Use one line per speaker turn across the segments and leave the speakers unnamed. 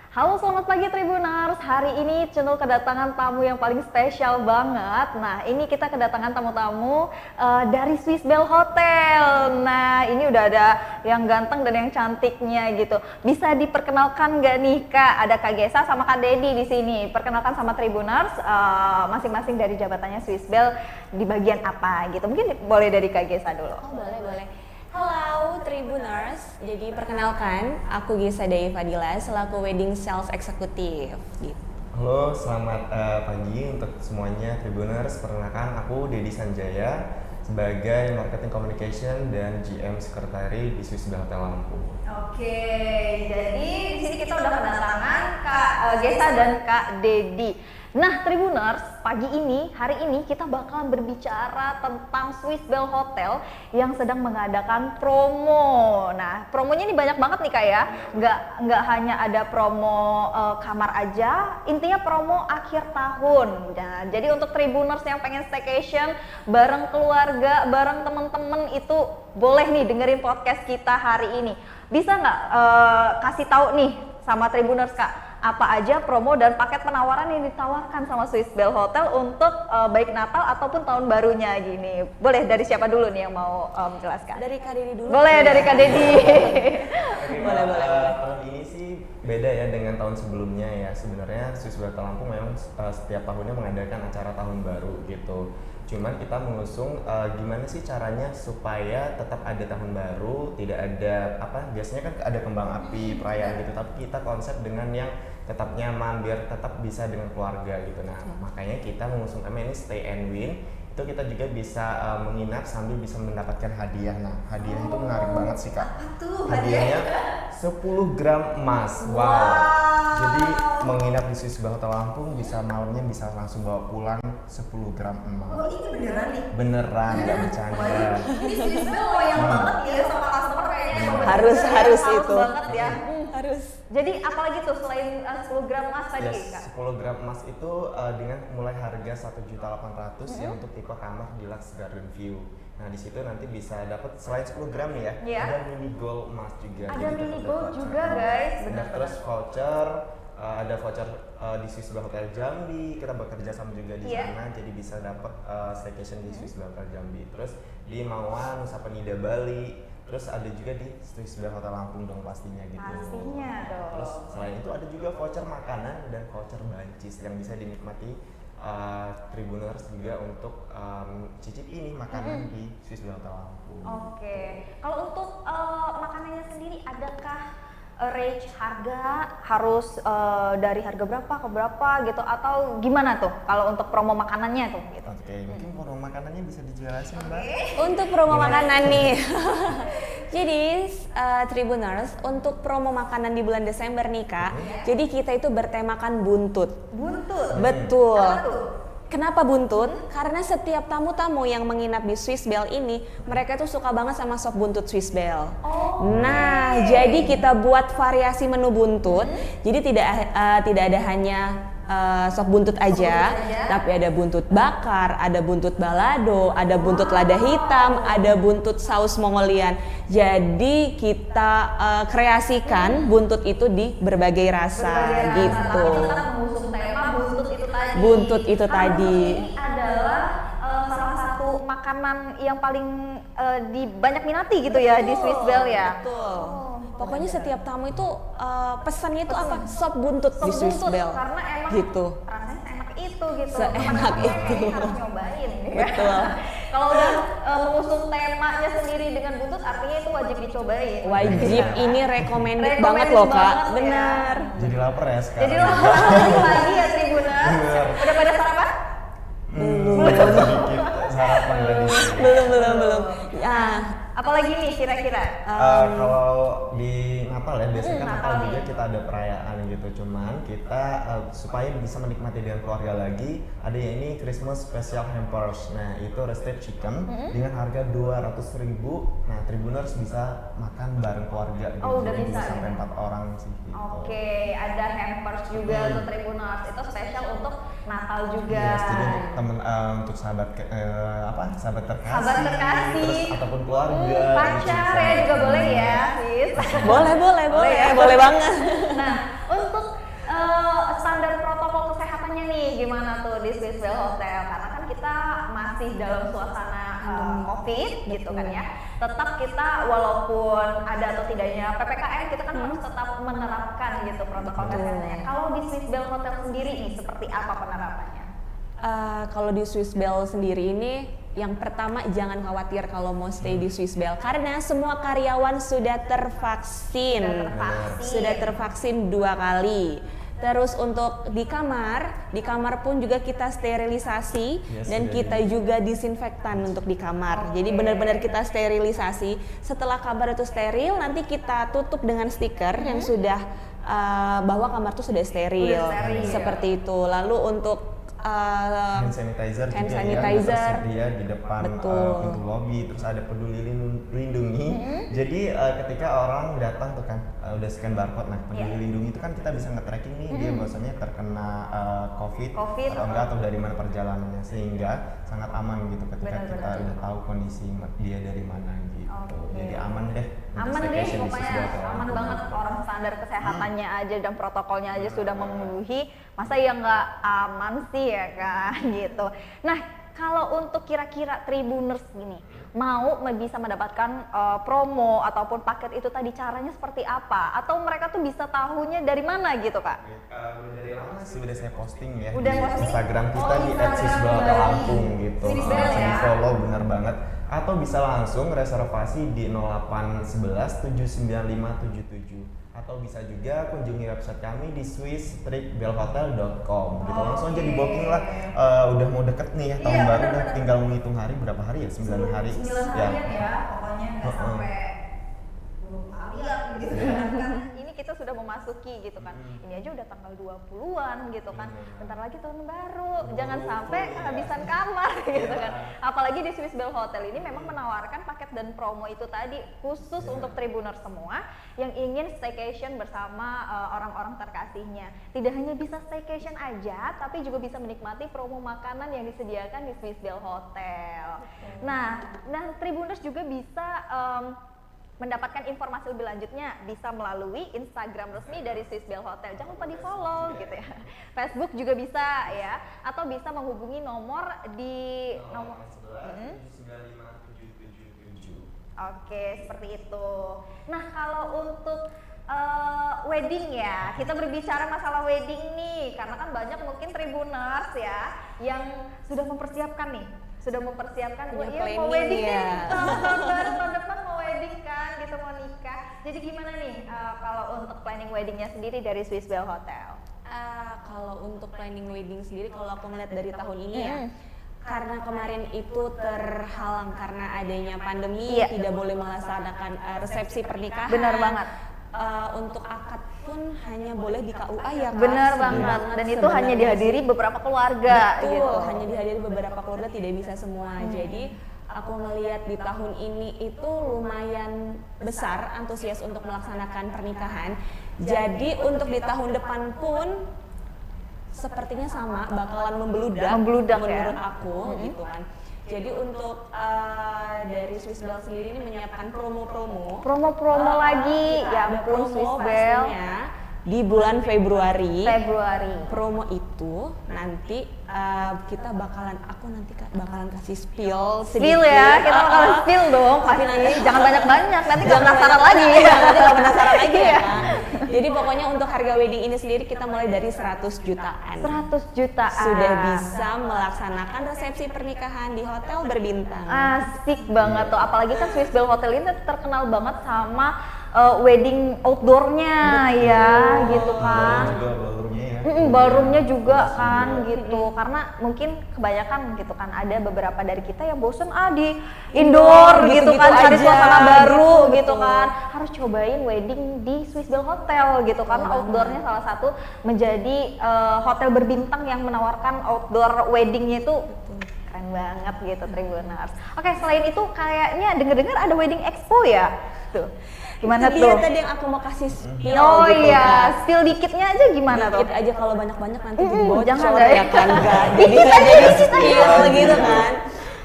Halo, selamat pagi Tribuners. Hari ini Cenul kedatangan tamu yang paling spesial banget. Nah, ini kita kedatangan tamu-tamu dari Swiss Bell Hotel. Nah, ini udah ada yang ganteng dan yang cantiknya gitu. Bisa diperkenalkan nggak nih Kak? Ada Kak Gesa sama Kak Dedi di sini. Perkenalkan sama Tribuners, masing-masing dari jabatannya Swiss Bell di bagian apa gitu. Mungkin boleh dari Kak Gesa dulu.
Oh, boleh. Halo Tribuners, jadi perkenalkan aku Gesa Daya Fadila selaku Wedding Sales Executive gitu.
Halo, selamat pagi untuk semuanya Tribuners. Perkenalkan aku Dedi Sanjaya sebagai Marketing Communication dan GM Sekretari di Swiss Bell Hotel Lampung.
Oke, jadi di sini kita udah kedatangan Kak Gesa dan Kak Dedi. Nah, Tribuners, hari ini kita bakalan berbicara tentang Swiss Bell Hotel yang sedang mengadakan promo. Nah, promonya ini banyak banget nih Kak ya. Nggak hanya ada promo kamar aja, intinya promo akhir tahun. Nah, jadi untuk Tribuners yang pengen staycation bareng keluarga, bareng temen-temen itu boleh nih dengerin podcast kita hari ini. Bisa nggak kasih tahu nih sama Tribuners Kak, apa aja promo dan paket penawaran yang ditawarkan sama Swiss Bell Hotel untuk baik Natal ataupun tahun barunya gini. Boleh dari siapa dulu nih yang mau menjelaskan?
Dari Kak Dedi dulu.
Boleh dari Kak Dedi.
Boleh. Tahun ini sih beda ya dengan tahun sebelumnya ya. Sebenarnya Swiss Bell Hotel Lampung memang setiap tahunnya mengadakan acara tahun baru gitu. Cuman kita mengusung gimana sih caranya supaya tetap ada tahun baru, tidak ada biasanya kan ada kembang api perayaan gitu, tapi kita konsep dengan yang tetap nyaman biar tetap bisa dengan keluarga gitu. Nah, makanya kita mengusung tema ini Stay and Win. Itu kita juga bisa menginap sambil bisa mendapatkan hadiah. Nah, hadiah itu menarik banget sih Kak. Hadiahnya 10 gram emas. Wow. Jadi menginap di Swiss Bell Hotel Lampung bisa malamnya bisa langsung bawa pulang 10 gram emas.
Oh, ini beneran nih?
Beneran, nggak bercanda.
Ini Swiss Bell loyal banget ya sama customer kayaknya.
Harus itu.
Banget ya.
Harus.
Jadi apalagi tuh selain 10 gram emas tadi Kak?
10 gram emas itu dengan mulai harga 1.800.000 ya untuk tipe kamar Deluxe Garden View. Nah, di situ nanti bisa dapat selain 10 gram nih ya, ada mini gold emas juga.
Ada mini gold juga guys.
Benar. Terus voucher, ada voucher di Swiss Bell Hotel Jambi. Kita bekerja sama juga di sana, jadi bisa dapat staycation di Swiss Bell Hotel Jambi. Terus di Mawang, Nusa Penida Bali. Terus ada juga di Swiss Bell Hotel Lampung dong pastinya gitu.
Pastinya dong.
Terus selain itu ada juga voucher makanan dan voucher bancis yang bisa dinikmati Tribuners juga untuk cicip ini makanan di Swiss Bell Hotel Lampung.
Oke. Kalau untuk makanannya sendiri adakah range harga harus dari harga berapa ke berapa gitu atau gimana tuh kalau untuk promo makanannya tuh gitu?
Oke, mungkin promo makanannya bisa dijelasin Mbak.
Untuk promo makanan nih. Jadi Tribuners, untuk promo makanan di bulan Desember nih Kak, jadi kita itu bertemakan buntut.
Buntut?
Betul.
Apa tuh?
Kenapa buntut? Karena setiap tamu-tamu yang menginap di Swiss Bell ini, mereka tuh suka banget sama sop buntut Swiss Bell. Nah, jadi kita buat variasi menu buntut. Jadi tidak ada hanya sop buntut aja, tapi ada buntut bakar, ada buntut balado, ada buntut lada hitam, ada buntut saus Mongolian. Jadi kita kreasikan buntut itu di berbagai rasa gitu.
Kita mengusung tema buntut itu tadi.
Buntut itu tadi.
Ini adalah salah satu makanan yang paling banyak minati gitu ya di Swiss Bell ya.
Betul. Pokoknya setiap tamu itu pesannya itu apa? Sop buntut di Swiss Bell.
Karena emang
gitu.
rasanya seenak itu gitu.
Seenak itu.
Harus nyobain.
Betul.
Kalau udah mengusung temanya sendiri dengan buntut, artinya itu wajib dicobain.
Wajib, ini recommended banget loh Kak.
Ya.
Benar.
Jadi lapar ya sekarang.
Jadi lapar lagi ya Tribuners. Udah pada sarapan?
Sedikit sarapan lagi.
Belum. Ya.
Apalagi nih kira-kira?
Kalau di Natal ya biasanya kan Natal juga kita ada perayaan gitu, cuman kita supaya bisa menikmati dengan keluarga lagi ada yang ini Christmas Special Hampers. Nah, itu roasted chicken dengan harga 200.000. Nah, Tribuners bisa makan bareng keluarga gitu.
Udah
Jadi
bisa
sampai
ya?
4 orang sih gitu.
Oke, ada hampers juga untuk Tribuners. Itu spesial untuk Natal juga.
Yes, jadi untuk temen untuk sahabat sahabat terkasih,
Sahabat terkasih.
terus ataupun keluarga,
pacar
gitu,
ya juga boleh ya, Sis.
Boleh banget.
Nah, untuk kesehatannya nih gimana tuh di Swiss Bell Hotel? Karena kan kita masih dalam suasana COVID gitu kan ya. Tetap kita walaupun ada atau tidaknya PPKM, kita kan harus tetap menerapkan gitu protokol kesehatannya. Kalau di Swiss Bell Hotel sendiri nih seperti apa penerapannya?
Kalau di Swiss Bell sendiri ini, yang pertama jangan khawatir kalau mau stay di Swiss Bell karena semua karyawan sudah tervaksin. Sudah tervaksin 2 kali. Terus untuk di kamar pun juga kita sterilisasi dan kita juga disinfektan untuk di kamar. Jadi benar-benar kita sterilisasi. Setelah kamar itu steril, nanti kita tutup dengan stiker yang sudah bahwa kamar itu sudah steril. Seperti itu. Lalu untuk
hand sanitizer juga ya tersedia di depan pintu lobby, terus ada peduli lindungi. Jadi ketika orang datang tuh kan udah scan barcode, nah peduli lindungi itu kan kita bisa nge-tracking nih dia bahwasanya terkena COVID atau enggak, atau dari mana perjalanannya, sehingga sangat aman gitu ketika kita udah tahu kondisi dia dari mana gitu. Jadi aman deh.
Aman deh pokoknya, aman banget. Orang standar kesehatannya aja dan protokolnya aja sudah memenuhi, masa ya nggak aman sih ya kan gitu. Nah kalau untuk kira-kira Tribuners gini mau bisa mendapatkan promo ataupun paket itu tadi, caranya seperti apa? Atau mereka tuh bisa tahunya dari mana gitu Kak?
Dari lama sih udah saya posting ya
udah
di
posting?
Instagram kita di @swisbell_lampung gitu. Langsung di follow, bener banget. Atau bisa langsung reservasi di 0811 79577, atau bisa juga kunjungi website kami di swiss-bellhotel.com gitu. Langsung aja di booking lah. Udah mau deket nih ya tahun baru, udah tinggal menghitung hari, berapa hari ya? 9 hari.
9 harian ya, pokoknya nggak sampai 20 harian gitu kan. Ini kita sudah memasuki gitu kan. Ini aja udah tanggal 20-an gitu kan. Bentar lagi tahun baru. Jangan sampai kehabisan kamar gitu kan. Apalagi di Swiss Bell Hotel ini memang menawarkan paket dan promo itu tadi khusus untuk Tribuners semua yang ingin staycation bersama orang-orang terkasihnya. Tidak hanya bisa staycation aja, tapi juga bisa menikmati promo makanan yang disediakan di Swiss Bell Hotel. Nah Tribuners juga bisa mendapatkan informasi lebih lanjutnya bisa melalui Instagram resmi dari Swiss Bell Hotel. Jangan lupa di follow gitu ya. Facebook juga bisa ya, atau bisa menghubungi nomor di nomor
7957777.
Oke, seperti itu. Nah, kalau untuk wedding ya, kita berbicara masalah wedding nih, karena kan banyak mungkin Tribuners ya yang sudah mempersiapkan mau wedding
ya.
Tahun baru tahun depan mau wedding kan, gitu mau nikah. Jadi gimana nih kalau untuk planning weddingnya sendiri dari Swiss Bell Hotel?
Kalau untuk planning wedding sendiri, kalau aku melihat dari tahun ini ya, karena kemarin itu terhalang karena adanya pandemi, tidak boleh melaksanakan resepsi pernikahan.
Benar banget.
Untuk akad pun hanya boleh di KUA ya Kak.
Benar banget. Dan itu hanya dihadiri beberapa keluarga.
Betul,
gitu.
hanya dihadiri beberapa keluarga, tidak bisa semua. Jadi aku melihat di tahun ini itu lumayan besar antusias untuk melaksanakan pernikahan. Jadi untuk di tahun depan pun sepertinya sama, bakalan membludak menurut aku gitu kan. Jadi untuk dari Swiss Bell sendiri ini menyiapkan promo-promo lagi,
ya ampun Swiss Bell
di bulan Februari.
Promo
itu nanti kita bakalan kasih spill
ya, kita bakalan spill dong pasti. Jangan banyak-banyak, nanti nggak penasaran lagi.
Nanti nggak penasaran lagi ya. Jadi pokoknya untuk harga wedding ini sendiri kita mulai dari 100 jutaan.
100 jutaan.
Sudah bisa melaksanakan resepsi pernikahan di hotel berbintang.
Asik banget tuh, apalagi kan Swiss Bell Hotel ini terkenal banget sama wedding outdoornya ya, gitu kan. Ballroomnya juga kan gitu, karena mungkin kebanyakan gitu kan ada beberapa dari kita yang bosen di indoor gitu kan, cari suasana baru gitu kan, harus cobain wedding di Swiss Bell Hotel gitu, karena outdoornya salah satu menjadi hotel berbintang yang menawarkan outdoor weddingnya itu keren banget gitu Tribuners. Oke, selain itu kayaknya dengar-dengar ada wedding expo ya tuh. Gimana
itu
tuh?
Dia tadi yang aku mau kasih spill
spill dikitnya aja gimana tuh?
Dikit aja, kalau banyak-banyak nanti bocor
jangan
ya kan, enggak. Jadi nggak jadi spill gitu kan.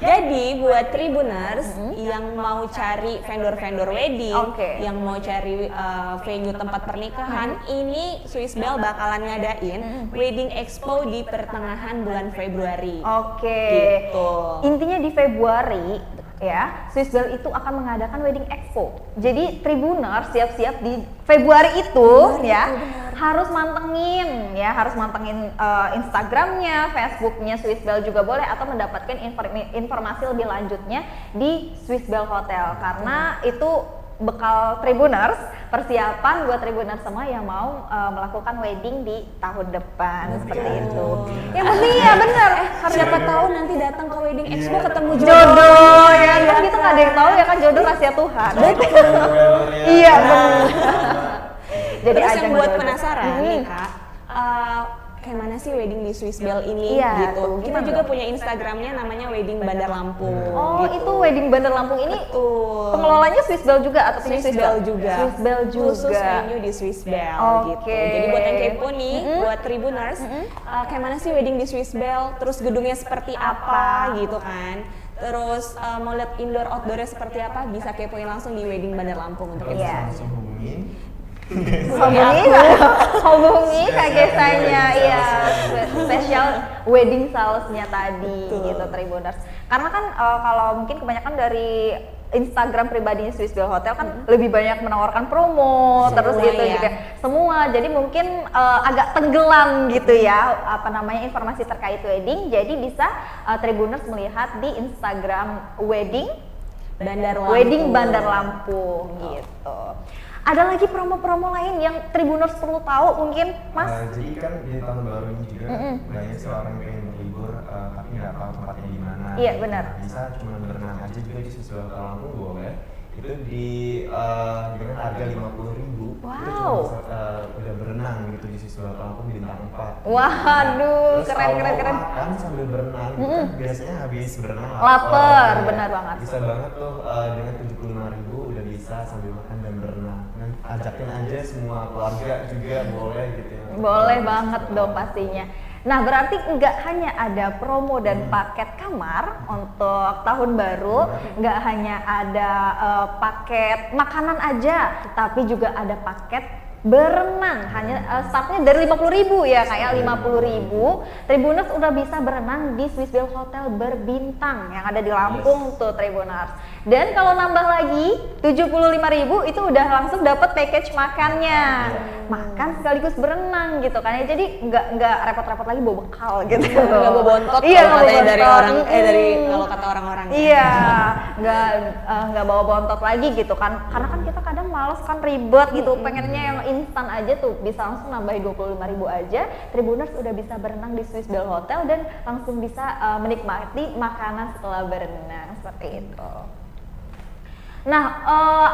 Jadi buat Tribuners yang mau cari vendor-vendor wedding, yang mau cari venue tempat pernikahan, ini Swiss Bell bakalan ngadain Wedding Expo di pertengahan bulan Februari. Gitu.
Intinya di Februari ya, Swiss Bell itu akan mengadakan Wedding Expo. Jadi Tribuners siap-siap di Februari itu harus mantengin Instagramnya, Facebooknya Swiss Bell juga boleh, atau mendapatkan informasi lebih lanjutnya di Swiss Bell Hotel, karena itu bekal Tribuners, persiapan buat Tribuners semua yang mau melakukan wedding di tahun depan seperti itu. Yang penting ya bener,
Siapa tahu nanti datang ke Wedding Expo ketemu
jodoh ya kan, kita nggak ada yang tahu ya kan, jodoh rahasia Tuhan. Iya benar. Jadi
terus yang buat
jodoh.
penasaran nih Kak, kayak mana sih wedding di Swiss Bell ini gitu. Kita
gimana
juga
dong?
punya Instagramnya namanya Wedding Bandar Lampung.
Oh
gitu.
itu Wedding Bandar Lampung ini pengelolanya Swiss Bell juga atau punya
Swiss Bell juga.
Swiss Bell juga.
Khusus venue di Swiss Bell gitu. Jadi buat yang kepo nih, buat Tribuners, kayak mana sih wedding di Swiss Bell? Terus gedungnya seperti apa gitu kan? Terus mau lihat indoor outdoornya seperti apa? Bisa kepoin langsung di Wedding Bandar Lampung untuk itu.
Langsung hubungin.
hubungi Kak Gesanya, iya, special wedding salesnya tadi gitu Tribuners. Karena kan kalau mungkin kebanyakan dari Instagram pribadinya Swiss Bell Hotel kan lebih banyak menawarkan promo, terus gitu juga semua. Jadi mungkin agak tenggelam gitu ya informasi terkait wedding. Jadi bisa Tribuners melihat di Instagram Wedding Bandar Lampung gitu. Ada lagi promo-promo lain yang Tribuners perlu tahu mungkin, Mas?
Jadi kan di tahun baru ini juga banyak sih orang yang pengen berlibur tapi nggak tahu tempatnya di mana.
Iya benar.
Bisa cuma berenang aja juga di Swiss Bell Lampung boleh. Itu dengan harga 50.000.
Wow.
Itu cuma bisa, udah berenang gitu di Swiss Bell Lampung bintang 4.
Waduh,
Terus
keren.
makan sambil berenang, kan biasanya habis berenang
lapar, benar banget.
Bisa banget tuh dengan 75.000 udah bisa sambil makan dan berenang. Ajakin aja semua keluarga juga boleh gitu ya.
Boleh banget dong pastinya. Nah berarti nggak hanya ada promo dan paket kamar untuk tahun baru, nggak hanya ada paket makanan aja, tapi juga ada paket berenang. Hanya startnya dari 50.000 ya, kayak 50.000 Tribuners udah bisa berenang di Swiss Bell Hotel berbintang yang ada di Lampung tuh Tribuners. Dan kalau nambah lagi 75.000 itu udah langsung dapat package makannya, makan sekaligus berenang gitu kan ya. Jadi nggak repot-repot lagi bawa bekal gitu.
Nggak bawa bontot.
Iya, nggak bawa
katanya dari
bontot.
orang dari kalau kata orang-orang.
Iya, nggak bawa bontot lagi gitu kan. Karena kan kita kadang males kan, ribet gitu, pengennya yang instan aja tuh, bisa langsung nambahin 25.000 aja. Tribuners udah bisa berenang di Swiss Bell Hotel dan langsung bisa menikmati makanan setelah berenang seperti itu. Nah,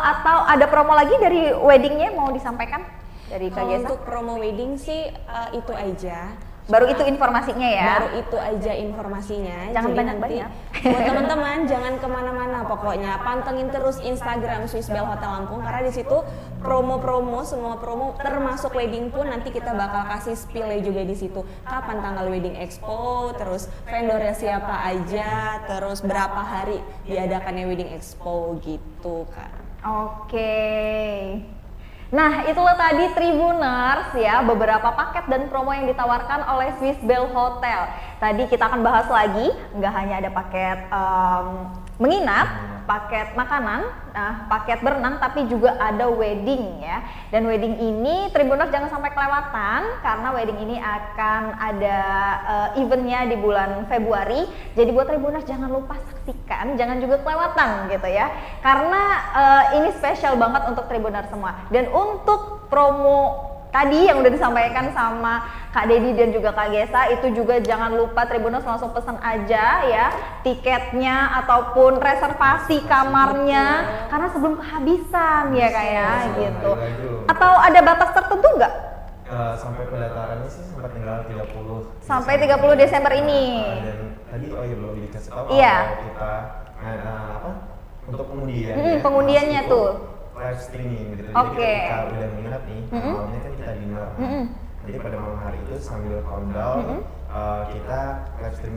atau ada promo lagi dari weddingnya mau disampaikan dari Kak
Kalau
Gesa?
untuk promo wedding sih itu aja.
Baru itu informasinya ya?
Baru itu aja informasinya.
Jangan
Jadi
banyak-banyak.
nanti buat teman-teman jangan kemana-mana, pokoknya pantengin terus Instagram Swiss Bell Hotel Lampung, karena di situ promo-promo, semua promo termasuk wedding pun nanti kita bakal kasih spill juga di situ. Kapan tanggal wedding expo, terus vendornya siapa aja, terus berapa hari diadakannya wedding expo gitu kan.
Oke. Nah, itulah tadi Tribuners ya, beberapa paket dan promo yang ditawarkan oleh Swiss Bell Hotel. Tadi kita akan bahas lagi, nggak hanya ada paket menginap, paket makanan, paket berenang, tapi juga ada wedding ya. Dan wedding ini Tribuners jangan sampai kelewatan, karena wedding ini akan ada eventnya di bulan Februari. Jadi buat Tribuners jangan lupa saksikan, jangan juga kelewatan gitu ya. Karena ini spesial banget untuk Tribuners semua. Dan untuk promo tadi yang udah disampaikan sama Kak Dedi dan juga Kak Gesa, itu juga jangan lupa Tribuners langsung pesan aja ya tiketnya ataupun reservasi kamarnya, karena sebelum kehabisan ya kayak gitu. Atau ada batas tertentu nggak?
Sampai pendaftarannya sih sampai tinggal 30
Sampai 30 Desember ini.
Dan tadi belum dikasih tahu
Iya.
kalau kita untuk pengundian.
Pengundiannya tuh
live streaming gitu.
Oke.
Jadi ketika udah menginap nih, awalnya kan kita dinner. Jadi pada malam hari itu sambil countdown kita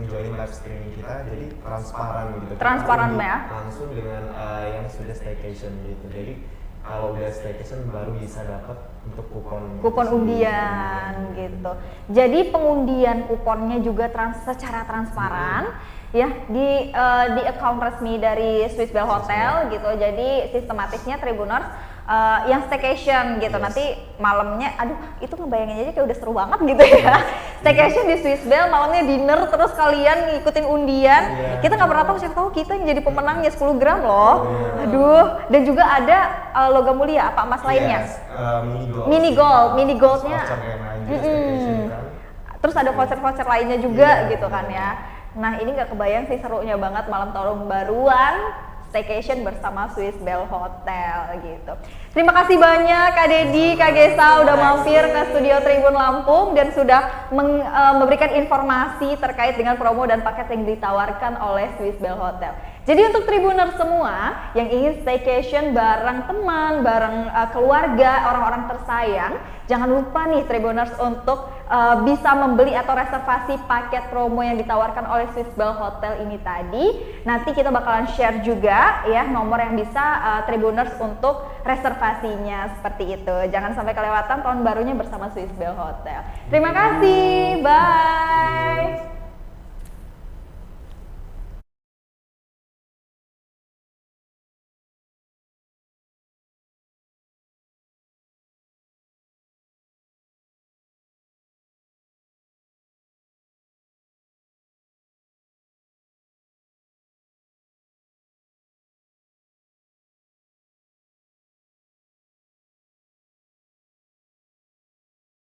join live streaming kita jadi transparan gitu.
Transparan
Kita
ya?
langsung dengan yang sudah staycation gitu. Jadi kalau udah staycation baru bisa dapat untuk kupon
undian gitu. Jadi pengundian kuponnya juga secara transparan ya di account resmi dari Swiss Bell Hotel gitu. Jadi sistematisnya Tribuners yang staycation gitu.
Yes.
Nanti malamnya, aduh itu ngebayangin aja kayak udah seru banget gitu ya. Staycation di Swiss Bell, malamnya dinner, terus kalian ngikutin undian.
Yeah.
Kita nggak pernah tahu, siapa tahu kita yang jadi pemenangnya 10 gram loh.
Yeah.
Aduh, dan juga ada logam mulia apa emas lainnya.
Yes,
Mini goldnya.
Voucher yang lain juga staycation kan.
Terus ada voucher-voucher lainnya juga
Iya,
gitu kan
iya.
ya. Nah ini nggak kebayang sih serunya banget malam tahun baruan staycation bersama Swiss Bell Hotel gitu. Terima kasih banyak Kak Dedi, Kak Gesa udah mampir ke studio Tribun Lampung dan sudah memberikan informasi terkait dengan promo dan paket yang ditawarkan oleh Swiss Bell Hotel. Jadi untuk Tribuners semua yang ingin staycation bareng teman, bareng keluarga, orang-orang tersayang, jangan lupa nih Tribuners untuk bisa membeli atau reservasi paket promo yang ditawarkan oleh Swiss Bell Hotel ini tadi. Nanti kita bakalan share juga ya nomor yang bisa Tribuners untuk reservasinya seperti itu. Jangan sampai kelewatan tahun barunya bersama Swiss Bell Hotel. Terima kasih, bye.